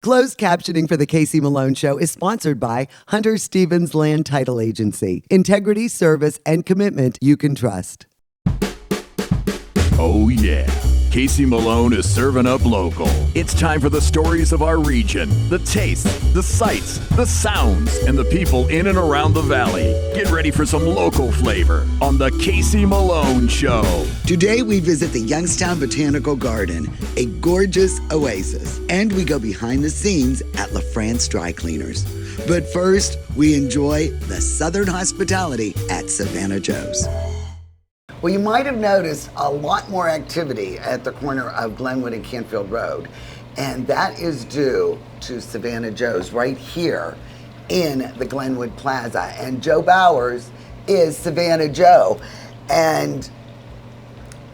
Closed captioning for The Casey Malone Show is sponsored by Hunter Stevens Land Title Agency. Integrity, service, and commitment you can trust. Oh yeah, Casey Malone is serving up local. It's time for the stories of our region, the tastes, the sights, the sounds, and the people in and around the valley. Get ready for some local flavor on the Casey Malone Show. Today we visit the Youngstown Botanical Garden, a gorgeous oasis, and we go behind the scenes at LaFrance Dry Cleaners. But first, we enjoy the Southern hospitality at Savannah Joe's. Well, you might have noticed a lot more activity at the corner of Glenwood and Canfield Road, and that is due to Savannah Joe's right here in the Glenwood Plaza. And Joe Bowers is Savannah Joe, and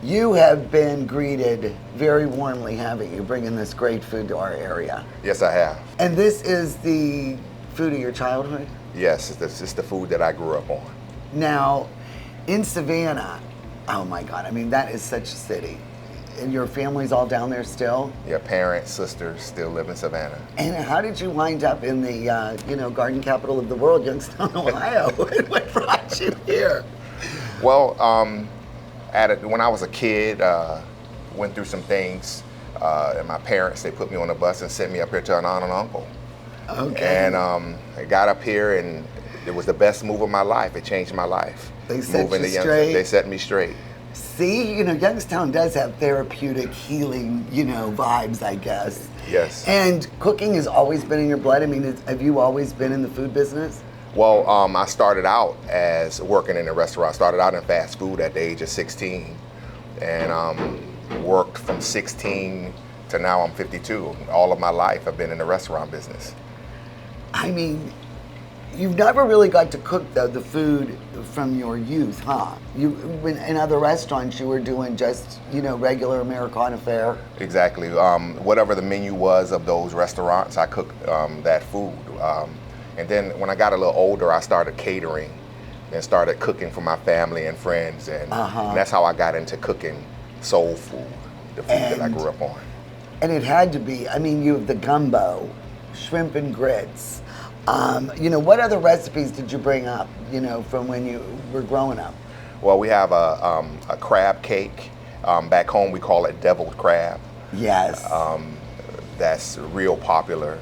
you have been greeted very warmly, haven't you, bringing this great food to our area? Yes, I have. And this is the food of your childhood? Yes, it's the food that I grew up on. Now, in Savannah, oh my God, I mean, that is such a city. And your family's all down there still? Yeah, parents, sisters still live in Savannah. And how did you wind up in the, garden capital of the world, Youngstown, Ohio? What brought you here? Well, when I was a kid, went through some things, and my parents, they put me on a bus and sent me up here to an aunt and uncle. Okay. And I got up here, and it was the best move of my life. It changed my life. They set you straight? They set me straight. See, Youngstown does have therapeutic healing, vibes, I guess. Yes. And cooking has always been in your blood? I mean, have you always been in the food business? Well, I started out as working in a restaurant. Started out in fast food at the age of 16, and worked from 16 to now I'm 52. All of my life I've been in the restaurant business. I mean, you've never really got to cook the food from your youth, huh? When in other restaurants you were doing just, regular Americana fare? Exactly. Whatever the menu was of those restaurants, I cooked that food. And then when I got a little older, I started catering and started cooking for my family and friends. And that's how I got into cooking soul food, the food that I grew up on. And it had to be, you have the gumbo, shrimp and grits. What other recipes did you bring up, from when you were growing up? Well, we have a crab cake. Back home, we call it deviled crab. Yes. That's real popular.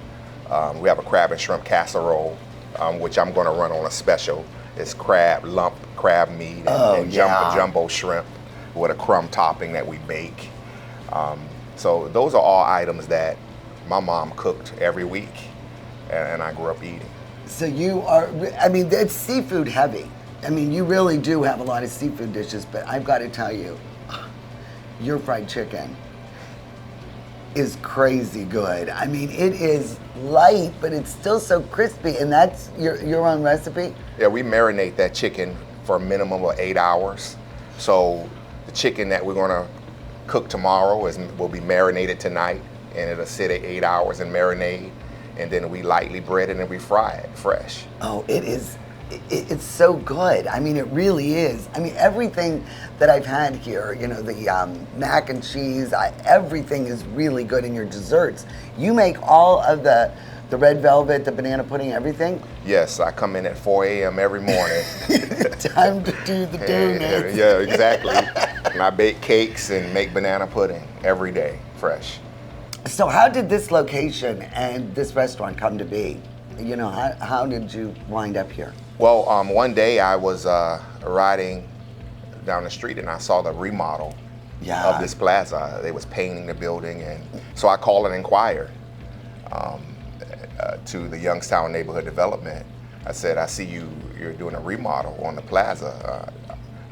We have a crab and shrimp casserole, which I'm going to run on a special. It's lump crab meat and jumbo shrimp with a crumb topping that we bake. So those are all items that my mom cooked every week, and I grew up eating. So you are, it's seafood heavy. You really do have a lot of seafood dishes, but I've got to tell you, your fried chicken is crazy good. It is light, but it's still so crispy, and that's your own recipe? Yeah, we marinate that chicken for a minimum of 8 hours. So the chicken that we're going to cook tomorrow will be marinated tonight, and it'll sit at 8 hours and marinate, and then we lightly bread it and we fry it fresh. Oh, it's so good. It really is. Everything that I've had here, the mac and cheese, everything is really good in your desserts. You make all of the red velvet, the banana pudding, everything? Yes, I come in at 4 a.m. every morning. Time to do the donuts. Yeah, exactly. And I bake cakes and make banana pudding every day, fresh. So how did this location and this restaurant come to be? How did you wind up here? Well, one day I was riding down the street and I saw the remodel of this plaza. They was painting the building, and so I called and inquired to the Youngstown Neighborhood Development. I said, I see you're doing a remodel on the plaza.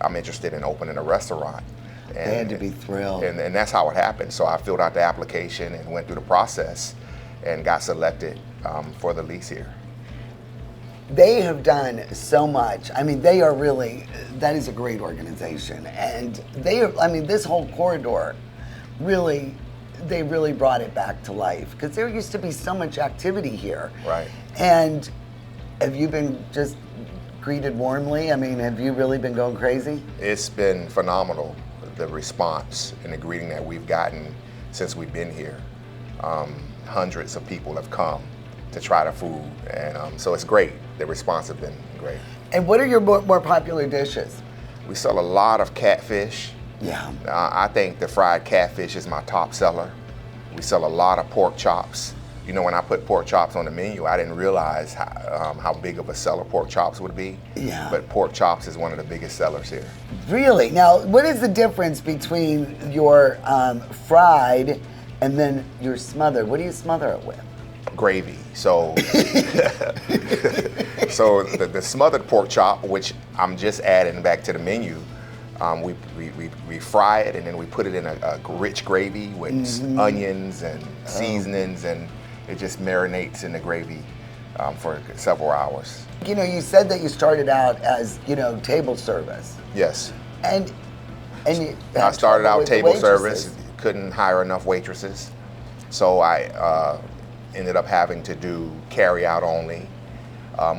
I'm interested in opening a restaurant. They had to be thrilled. And that's how it happened. So I filled out the application and went through the process and got selected for the lease here. They have done so much. They are really, that is a great organization. And they are, this whole corridor, really, they really brought it back to life, because there used to be so much activity here. Right. And have you been just greeted warmly? Have you really been going crazy? It's been phenomenal, the response and the greeting that we've gotten since we've been here. hundreds of people have come to try the food, and so it's great. The response has been great. And what are your more popular dishes? We sell a lot of catfish. Yeah. I think the fried catfish is my top seller. We sell a lot of pork chops. You know, when I put pork chops on the menu, I didn't realize how big of a seller pork chops would be. Yeah. But pork chops is one of the biggest sellers here. Really? Now, what is the difference between your fried and then your smothered? What do you smother it with? Gravy. So, so the smothered pork chop, which I'm just adding back to the menu, we fry it and then we put it in a rich gravy with onions and seasonings, and it just marinates in the gravy for several hours. You know, you said that you started out as, you know, table service. Yes. And you I started out table waitresses. service, couldn't hire enough waitresses, so I ended up having to do carry out only.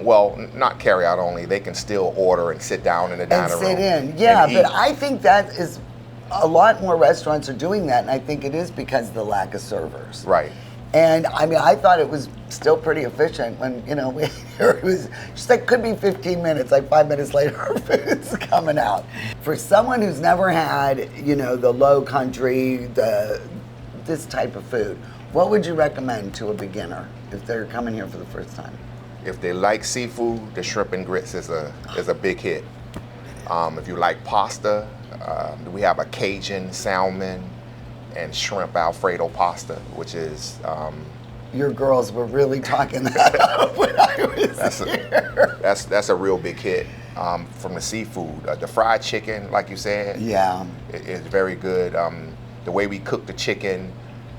Well, not carry out only, they can still order and sit down in the dining room. And sit in, yeah, and but eat. I think that is, a lot more restaurants are doing that, and I think it is because of the lack of servers. Right. And I mean, I thought it was still pretty efficient when, you know, it was just like, could be 15 minutes, like 5 minutes later, our food's coming out. For someone who's never had, you know, the low country, this type of food, what would you recommend to a beginner if they're coming here for the first time? If they like seafood, the shrimp and grits is a big hit. If you like pasta, we have a Cajun salmon and shrimp Alfredo pasta, which is your girls were really talking that up when I was here. That's a real big hit. From the seafood, the fried chicken, like you said, yeah, it's very good. The way we cook the chicken,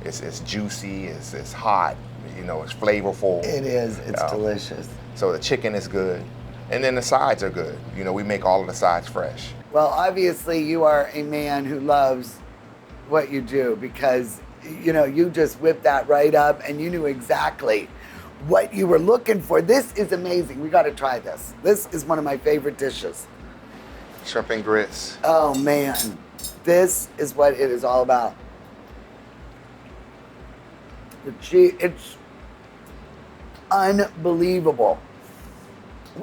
it's juicy, it's hot, you know, it's flavorful. It is. It's delicious. So the chicken is good, and then the sides are good. You know, we make all of the sides fresh. Well, obviously, you are a man who loves what you do, because, you know, you just whipped that right up and you knew exactly what you were looking for. This is amazing. We got to try this. This is one of my favorite dishes. Shrimp and grits. Oh man, this is what it is all about. The cheese, it's unbelievable.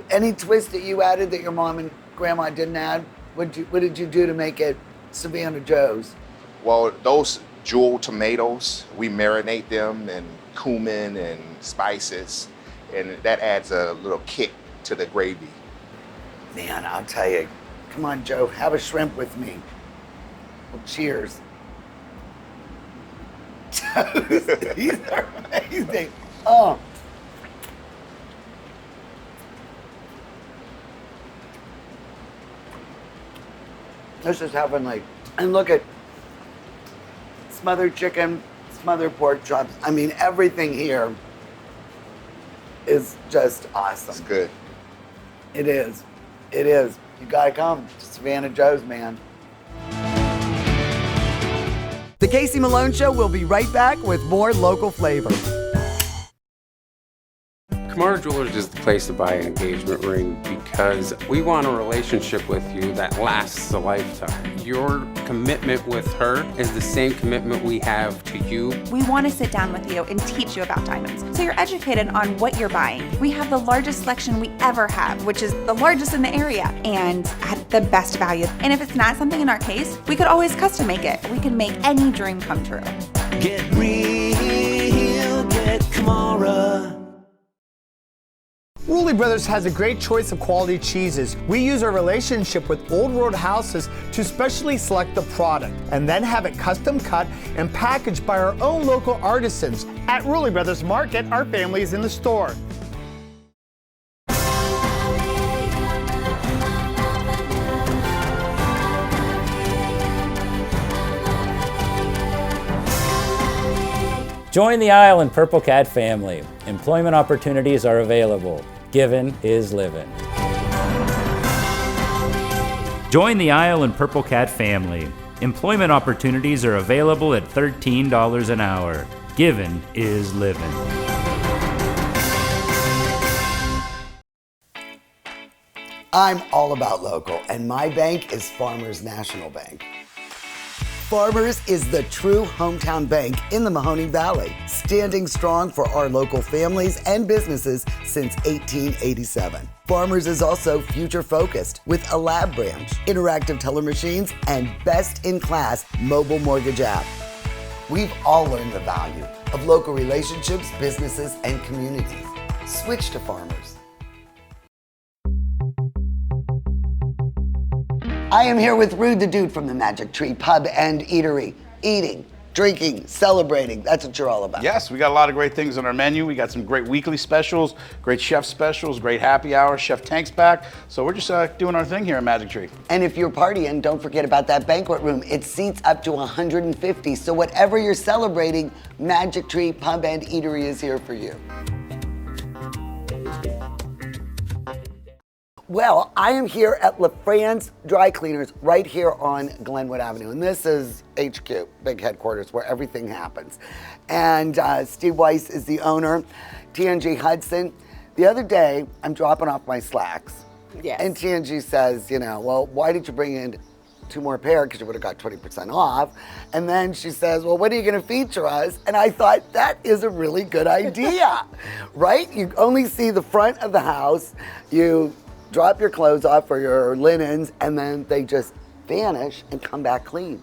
Any twist that you added that your mom and grandma didn't add? What did you do to make it Savannah Joe's? Well, those jewel tomatoes, we marinate them in cumin and spices, and that adds a little kick to the gravy. Man, I'll tell you. Come on, Joe, have a shrimp with me. Well, cheers. These are amazing. Oh. This is heavenly. And look at smothered chicken, smothered pork chops. I mean, everything here is just awesome. It's good. It is. It is. You gotta come to Savannah Joe's, man. The Casey Malone Show will be right back with more local flavor. Kamara Jewelers is the place to buy an engagement ring because we want a relationship with you that lasts a lifetime. Your commitment with her is the same commitment we have to you. We want to sit down with you and teach you about diamonds so you're educated on what you're buying. We have the largest selection we ever have, which is the largest in the area, and at the best value. And if it's not something in our case, we could always custom make it. We can make any dream come true. Get real, get Kamara. Woolley Brothers has a great choice of quality cheeses. We use our relationship with Old World Houses to specially select the product and then have it custom cut and packaged by our own local artisans. At Woolley Brothers Market, our family is in the store. Join the Isle and Purple Cat family. Employment opportunities are available. Given is living. Join the Isle and Purple Cat family. Employment opportunities are available at $13 an hour. Given is living. I'm all about local, and my bank is Farmers National Bank. Farmers is the true hometown bank in the Mahoning Valley, standing strong for our local families and businesses since 1887. Farmers is also future-focused with a lab branch, interactive teller machines, and best-in-class mobile mortgage app. We've all learned the value of local relationships, businesses, and communities. Switch to Farmers. I am here with Rude the Dude from the Magic Tree Pub and Eatery. Eating, drinking, celebrating, that's what you're all about. Yes, we got a lot of great things on our menu. We got some great weekly specials, great chef specials, great happy hour. Chef Tank's back. So we're just doing our thing here at Magic Tree. And if you're partying, don't forget about that banquet room. It seats up to 150. So whatever you're celebrating, Magic Tree Pub and Eatery is here for you. Well, I am here at LaFrance Dry Cleaners right here on Glenwood Avenue. And this is HQ, big headquarters, where everything happens. And Steve Weiss is the owner, TNG Hudson. The other day, I'm dropping off my slacks. Yes. And TNG says, you know, well, why did you bring in 2 more pair? Because you would have got 20% off. And then she says, well, what are you going to feature us? And I thought, that is a really good idea, right? You only see the front of the house. You drop your clothes off or your linens, and then they just vanish and come back clean.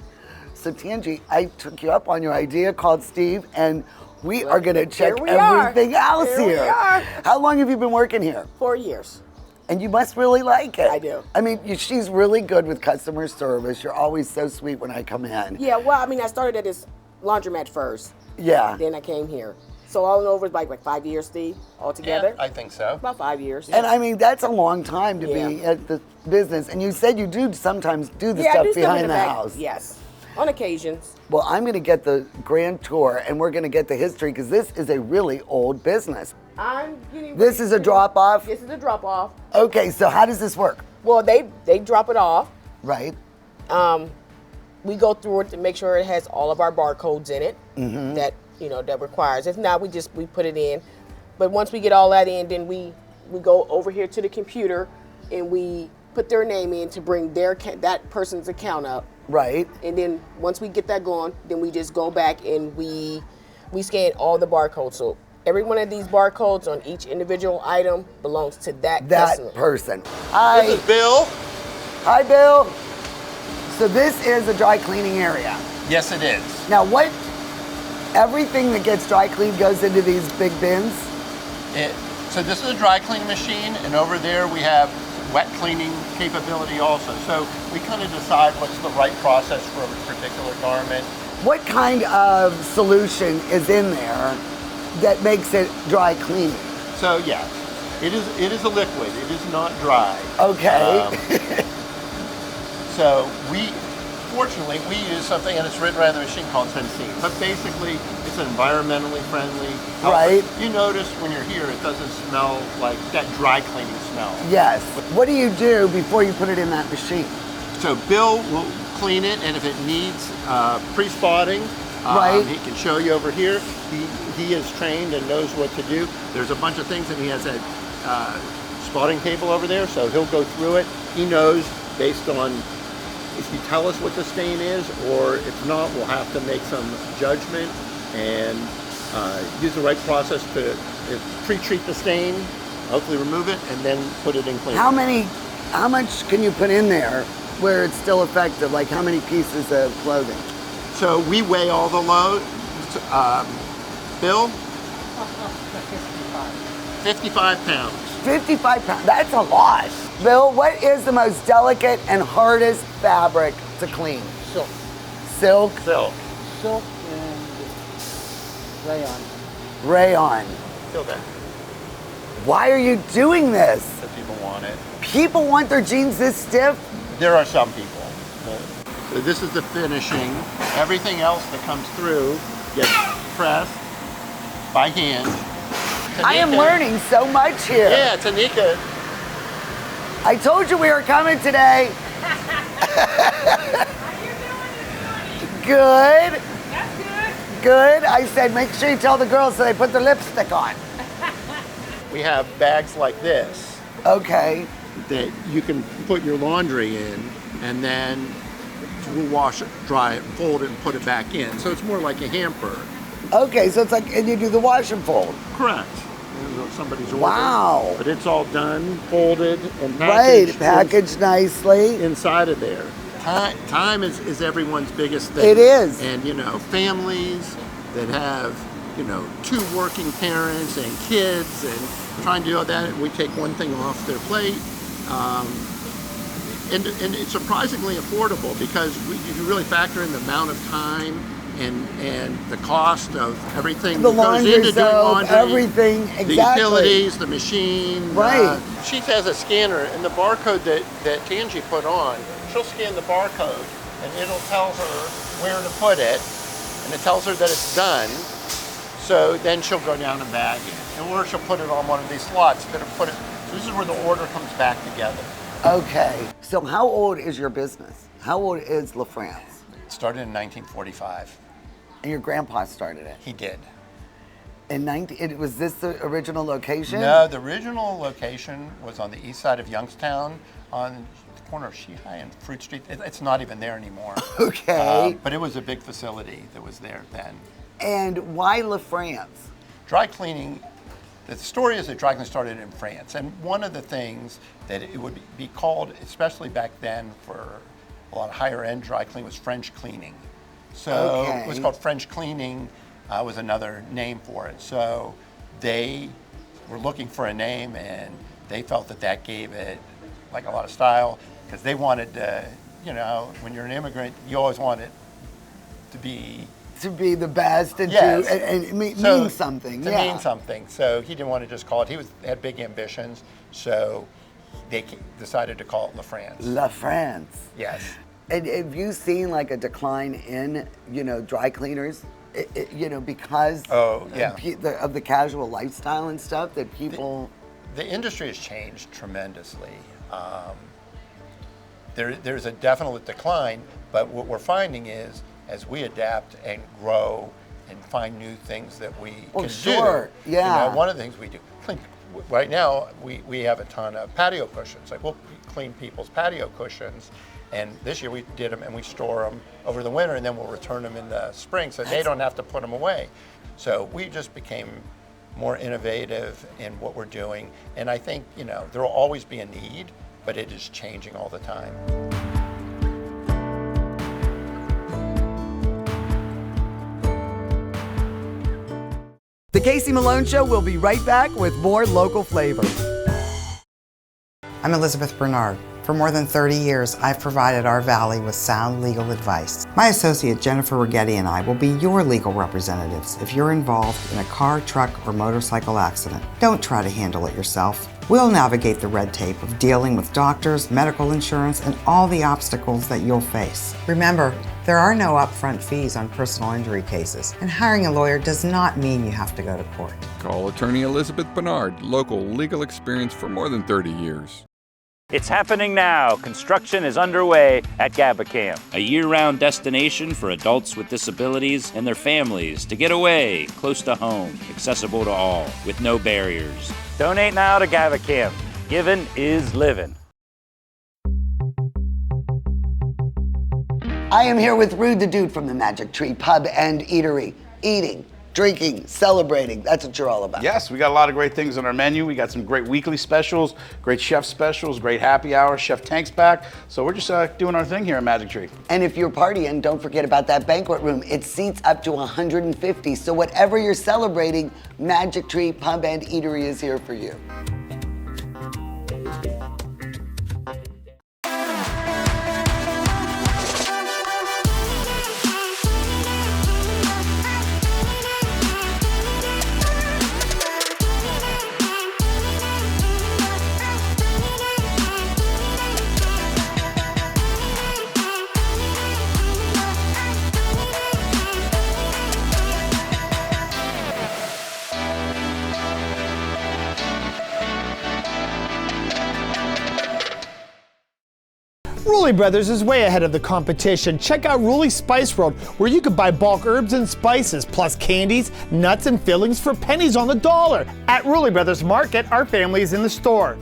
So Tangi, I took you up on your idea, called Steve, and we are going to check everything else here. We are. How long have you been working here? 4 years. And you must really like it. I do. I mean, she's really good with customer service. You're always so sweet when I come in. Yeah, well, I mean, I started at this laundromat first. Yeah. Then I came here. So all in over, it's like 5 years, Steve, altogether. Yeah, I think so. About 5 years. And I mean, that's a long time to be at the business. And you said you do sometimes do the stuff behind the house. Yes, on occasions. Well, I'm going to get the grand tour, and we're going to get the history, because this is a really old business. This is a drop-off? This is a drop-off. Okay, so how does this work? Well, they drop it off. Right. We go through it to make sure it has all of our barcodes in it that that requires. If not, we put it in. But once we get all that in, then we go over here to the computer and we put their name in to bring that person's account up. Right. And then once we get that going, then we just go back and we scan all the barcodes. So every one of these barcodes on each individual item belongs to that person. Hi. This is Bill. Hi, Bill. So this is a dry cleaning area. Yes, it is. Now, everything that gets dry cleaned goes into these big bins? So this is a dry cleaning machine, and over there we have wet cleaning capability also. So we kind of decide what's the right process for a particular garment. What kind of solution is in there that makes it dry cleaning? So yes, it is a liquid. It is not dry. Okay. So fortunately, we use something, and it's written right on the machine, called Sensine. But basically, it's environmentally friendly. Right. You notice when you're here, it doesn't smell like that dry cleaning smell. Yes. What do you do before you put it in that machine? So Bill will clean it, and if it needs pre-spotting, he can show you over here. He is trained and knows what to do. There's a bunch of things, and he has that spotting table over there, so he'll go through it. He knows based on if you tell us what the stain is, or if not, we'll have to make some judgment and use the right process to pre-treat the stain, hopefully remove it, and then put it in clean. How much can you put in there where it's still effective? Like how many pieces of clothing? So we weigh all the load. Bill? 55 pounds. 55 pounds, that's a lot. Bill, what is the most delicate and hardest fabric to clean? Silk. Silk? Silk. Silk and rayon. Rayon. Feel that. Why are you doing this? Because people want it. People want their jeans this stiff? There are some people. So this is the finishing. Everything else that comes through gets pressed by hand. Tanika. I am learning so much here. Yeah, Tanika. I told you we were coming today. Good. That's good. Good. I said, make sure you tell the girls so they put their lipstick on. We have bags like this. Okay. That you can put your laundry in, and then we'll wash it, dry it, and fold it, and put it back in. So it's more like a hamper. Okay, so it's like, and you do the wash and fold. Correct. Somebody's order. Wow. But it's all done, folded, and packaged. Right, packaged nicely. Inside of there. Time is everyone's biggest thing. It is. And, families that have, 2 working parents and kids and trying to do all that, we take one thing off their plate. And it's surprisingly affordable because if you really factor in the amount of time and the cost of everything the that goes laundry into doing laundry, everything, exactly. The utilities, the machine. Right. She has a scanner, and the barcode that Tangi put on, she'll scan the barcode, and it'll tell her where to put it, and it tells her that it's done. So then she'll go down and bag it, or she'll put it on one of these slots. So this is where the order comes back together. Okay. So how old is your business? How old is LaFrance? It started in 1945. And your grandpa started it? He did. Was this the original location? No, the original location was on the east side of Youngstown on the corner of Shihai and Fruit Street. It's not even there anymore. Okay. But it was a big facility that was there then. And why LaFrance? Dry cleaning, the story is that dry cleaning started in France. And one of the things that it would be called, especially back then for a lot of higher end dry cleaning, was French cleaning. So it was called French cleaning, was another name for it. So they were looking for a name, and they felt that gave it like a lot of style, because they wanted to, when you're an immigrant, you always want it to be the best and yes. Mean something. To mean something. So he didn't want to just call it. He had big ambitions. So they decided to call it LaFrance. LaFrance. Yes. And have you seen like a decline in, dry cleaners? Because of the casual lifestyle and stuff that people... The industry has changed tremendously. There's a definite decline, but what we're finding is as we adapt and grow and find new things that we can do. Yeah. One of the things we do, right now we have a ton of patio cushions. Like we'll clean people's patio cushions, and this year we did them and we store them over the winter, and then we'll return them in the spring so they don't have to put them away. So we just became more innovative in what we're doing, and I think there will always be a need, but it is changing all the time. The Casey Malone Show will be right back with more local flavor. I'm Elizabeth Bernard. For more than 30 years, I've provided our Valley with sound legal advice. My associate Jennifer Rigetti and I will be your legal representatives if you're involved in a car, truck, or motorcycle accident. Don't try to handle it yourself. We'll navigate the red tape of dealing with doctors, medical insurance, and all the obstacles that you'll face. Remember, there are no upfront fees on personal injury cases, and hiring a lawyer does not mean you have to go to court. Call attorney Elizabeth Bernard, local legal experience for more than 30 years. It's happening now. Construction is underway at Gabacamp, a year-round destination for adults with disabilities and their families to get away, close to home, accessible to all, with no barriers. Donate now to Gabacamp. Giving is living. I am here with Rude the Dude from the Magic Tree Pub and Eatery. Eating, drinking, celebrating. That's what you're all about. Yes, we got a lot of great things on our menu. We got some great weekly specials, great chef specials, great happy hour. Chef Tank's back. So we're just doing our thing here at Magic Tree. And if you're partying, don't forget about that banquet room. It seats up to 150. So whatever you're celebrating, Magic Tree Pub and Eatery is here for you. Rulli Brothers is way ahead of the competition. Check out Rulli Spice World, where you can buy bulk herbs and spices, plus candies, nuts, and fillings for pennies on the dollar. At Rulli Brothers Market, our family is in the store.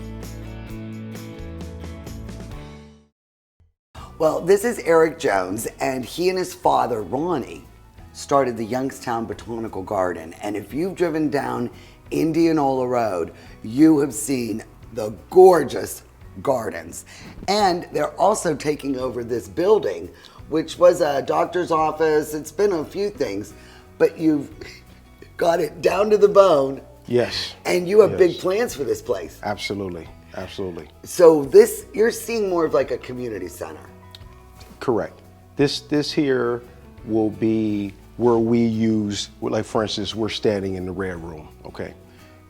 Well, this is Eric Jones, and he and his father, Ronnie, started the Youngstown Botanical Garden. And if you've driven down Indianola Road, you have seen the gorgeous gardens. And they're also taking over this building, which was a doctor's office. It's been a few things, but you've got it down to the bone. Yes. And you have big plans for this place. Absolutely, absolutely. So you're seeing more of like a community center. Correct. This here will be where we use, like for instance, we're standing in the red room, okay?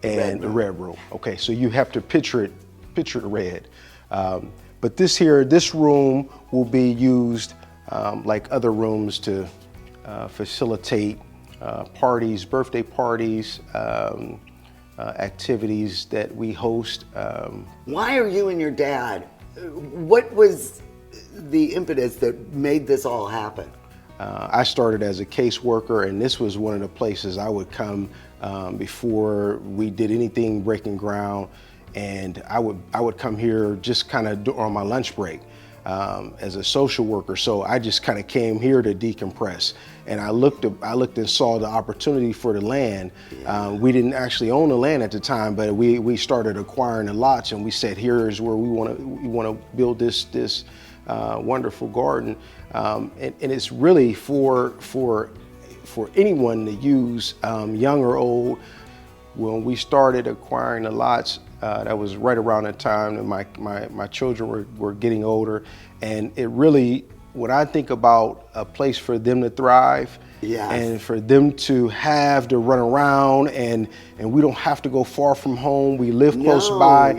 And the red room, okay? So you have to picture it red. But this room will be used like other rooms to facilitate parties, birthday parties, activities that we host. Why are you and your dad, what was the impetus that made this all happen? I started as a caseworker, and this was one of the places I would come before we did anything breaking ground, and I would come here just kind of on my lunch break as a social worker. So I just kind of came here to decompress, and I looked and saw the opportunity for the land. We didn't actually own the land at the time, but we started acquiring the lots, and we said, here is where we want to build this wonderful garden, and it's really for anyone to use, young or old. When we started acquiring the lots, that was right around the time that my children were getting older, and it really, when I think about a place for them to thrive, and for them to have to run around, and we don't have to go far from home. We live close by.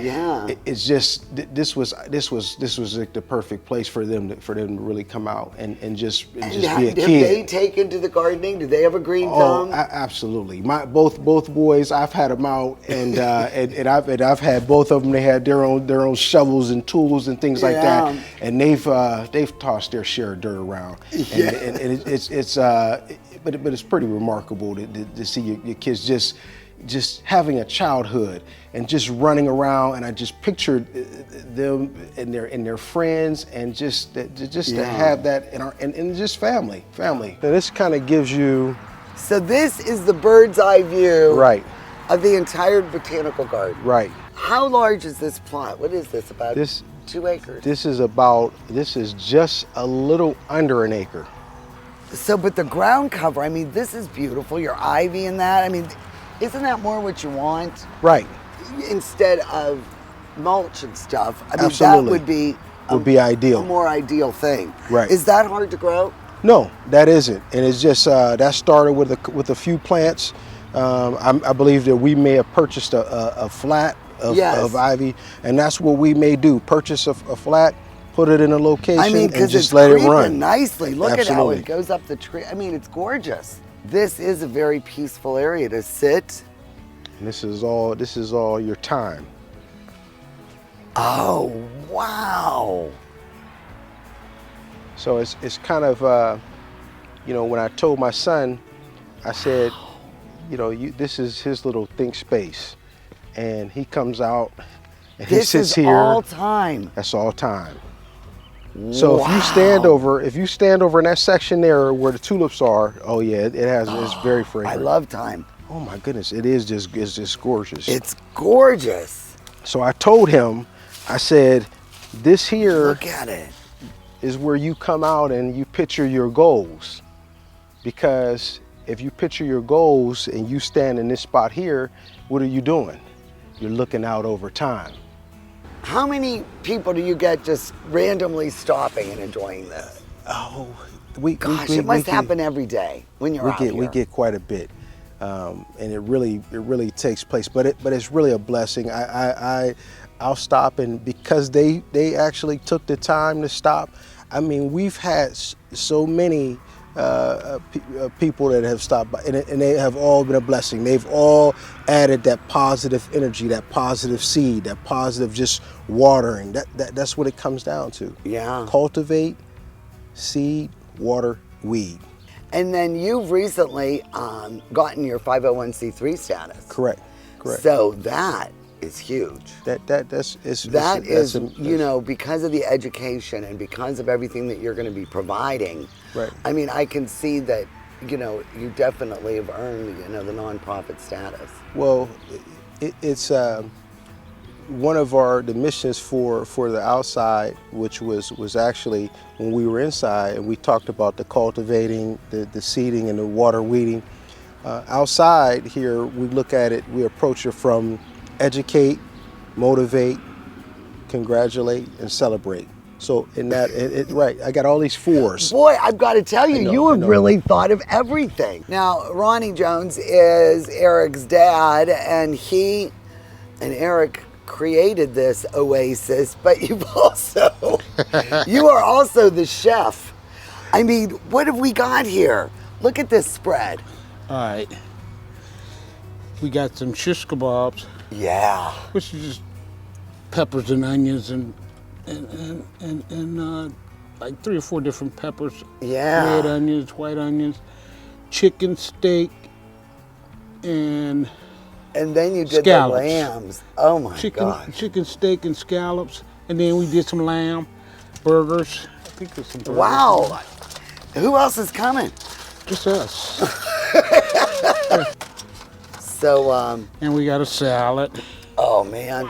It's just this was like the perfect place for them to really come out and just be a kid. Have they taken to the gardening? Do they have a green thumb? Absolutely. Both boys, I've had them out, and I've had both of them. They had their own shovels and tools and things like that, and they've tossed their share of dirt around. And but it's pretty remarkable to see your kids just having a childhood and just running around, and I just pictured them and their friends, and just to have that and just family. Now this kind of gives you. So this is the bird's eye view, right, of the entire botanical garden. Right. How large is this plot? What is this, about 2 acres? This is just a little under an acre. So, but the ground cover, I mean, this is beautiful. Your ivy and that, I mean, isn't that more what you want? Right. Instead of mulch and stuff. I mean, Absolutely. that would be ideal. A more ideal thing. Right. Is that hard to grow? No, that isn't. And it's just, that started with a few plants. I believe that we may have purchased a flat of ivy, and that's what we may do, purchase a flat, put it in a location, and just let it run Nicely. Look Absolutely. at how it goes up the tree. I mean, it's gorgeous. This is a very peaceful area to sit. And this is all your time. Oh, wow. So it's kind of, when I told my son, I said, this is his little think space, and he comes out and he sits here. This is all time. That's all time. So if you stand over in that section there where the tulips are, oh yeah, it's very fragrant. I love time. Oh my goodness, it's just gorgeous. It's gorgeous. So I told him, I said, this here, look at it, is where you come out and you picture your goals. Because if you picture your goals and you stand in this spot here, what are you doing? You're looking out over time. How many people do you get just randomly stopping and enjoying this? It must happen every day when you're out here. We get quite a bit, and it really takes place. But it's really a blessing. I'll stop, and because they actually took the time to stop. I mean, we've had so many people that have stopped by, and they have all been a blessing. They've all added that positive energy, that positive seed, that positive just watering. That's what it comes down to. Yeah. Cultivate, seed, water, weed. And then you've recently gotten your 501c3 status. Correct. So that is huge. That's you know, because of the education and because of everything that you're going to be providing. Right. I mean, I can see that, you know, you definitely have earned, you know, the nonprofit status. Well, it's one of the missions for the outside, which was actually when we were inside and we talked about the cultivating, the seeding and the water weeding. Outside here, we look at it, we approach it from educate, motivate, congratulate, and celebrate. So in that, right, I got all these fours. Boy, I've got to tell you, you have really thought of everything. Now, Ronnie Jones is Eric's dad, and he and Eric created this oasis, but you are also the chef. I mean, what have we got here? Look at this spread. All right. We got some shish kebabs. Yeah. Which is just peppers and onions and like 3 or 4 different peppers. Yeah. Red onions, white onions, chicken steak, and then you did scallops. the lambs. Oh my God. Chicken steak and scallops, and then we did some lamb burgers. I think there's some burgers. Wow. Who else is coming? Just us. So, and we got a salad. Oh man.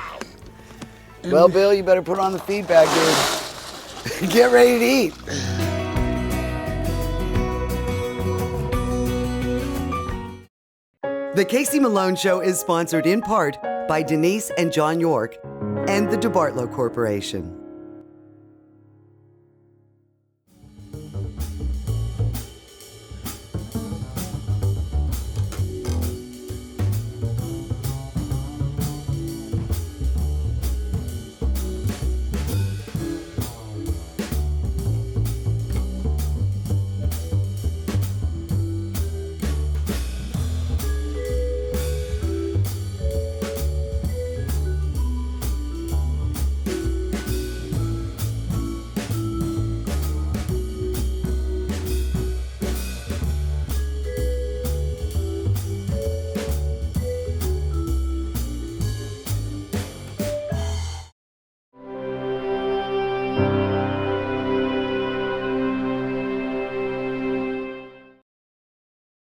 Well, Bill, you better put on the feedback, dude. Get ready to eat. The Casey Malone Show is sponsored in part by Denise and John York and the DeBartolo Corporation.